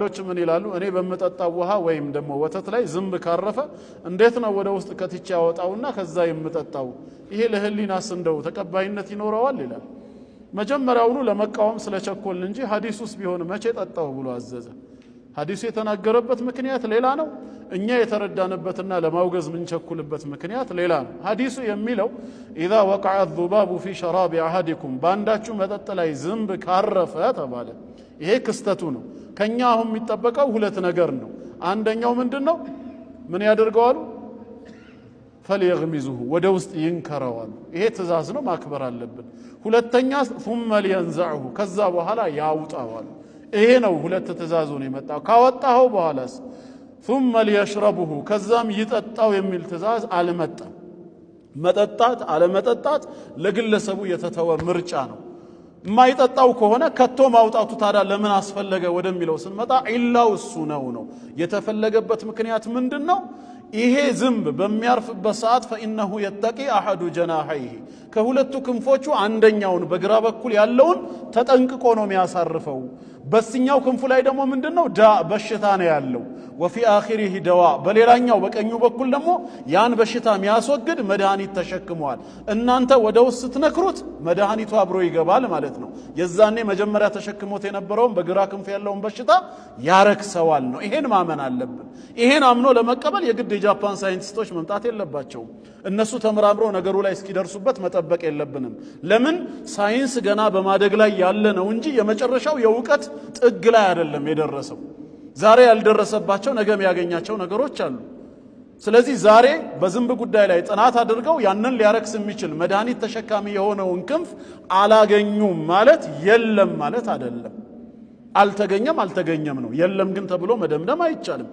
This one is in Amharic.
አንዳንዶች ምን ይላሉ እኔ በመጠጣው ውሃ ወይም ደግሞ ወተት ላይ ዝንብ ካረፈ እንዴት ነው ወደ ውስጥ ከትቼ ያወጣውና ከዛ የምጠጣው ይሄ ለህሊናስ እንደው ተቀባይነት ይኖረዋል ይላል መጀመሪያውኑ ለመቃወም ስለቸኮልን እንጂ ሐዲሱስ ቢሆን መቼ ጠጣው ብሎ አዘዘ ሐዲሱ የተናገረበት ምክንያት ሌላ ነው እኛ የተረዳንበትና ለማውገዝ ምን ቸኩልበት ምክንያት ሌላ ነው ሐዲሱ የሚለው اذا وقع الذباب في شراب احدكم ባንዳችሁ መጠጥ ላይ ዝንብ ካረፈ ተባለ ይሄ ክስተቱ ነው ከኛ አሁን የሚጠበቀው ሁለት ነገር ነው አንደኛው ምንድነው ምን ያደርጋሉ فليغمزه ወደ ውስጥ ይንከራዋል ይሄ ትእዛዝ ነው ማክበር አለብን ሁለተኛ ثم لينزعه ከዛ በኋላ ያውጣዋል ይሄ ነው ሁለት ትእዛዙ ነው የመጣው ካወጣው በኋላስ ثم ليشربه ከዛም ይጠጣው የሚል ትእዛዝ አልመጣም መጠጣት አለመጠጣት ለግለሰቡ የተተወ ምርጫ ነው ማይጠጣው ከሆነ ከቶ ማውጣቱ ታዲያ ለምን አስፈለገ ወደሚለው ስንመጣ ኢላው እሱ ነው የተፈለገበት ምክንያት ምንድነው ይሄ ዝንብ በሚያርፍበት ሰዓት فانه يتقي احد جناحيه ከሁለቱ ክንፎቹ አንደኛውን በግራ በኩል ያለውን ተጠንቅቆ ነው የሚያሳርፈው በስኛው ክንፉ ላይ ደግሞ ምንድነው በሽታ ነው ያለው وفي اخره دواء በሌላኛው በቀኙ በኩል ደግሞ ያን በሽታ የሚያስወግድ መድኃኒት ተሸክሟል እናንተ ወደው ስትነክሩት መድኃኒቱ አብሮ ይገባል ማለት ነው የዛኔ መጀመሪያ ተሸክሞት የነበረው በግራ ክንፍ ያለውን በሽታ ያረክሰዋል ነው ይሄን ማመን አለብን ይሄን አምኖ ለመቀበል የግድ የጃፓን ሳይንቲስቶች መምጣት የለባቸው እነሱ ተመራምረው ነገሩ ላይ እስኪደርሱበት መጠበቅ የለብንም ለምን ሳይንስ ገና በማደግ ላይ ያለ ነው እንጂ የመጨረሻው የውቀት ጥግ ላይ አይደለም የደረሰው ዛሬ ያልደረሰባቸው ነገ የሚያገኛቸው ነገሮች አሉ ስለዚህ ዛሬ በዝንብ ጉዳይ ላይ ጥናት አድርገው ያንን ሊያረክስ የሚችል መድኃኒት ተሸካሚ የሆነውን ክንፍ አላገኙም ማለት የለም ማለት አይደለም አልተገኘም ነው የለም ግን ተብሎ መደምደም አይቻልም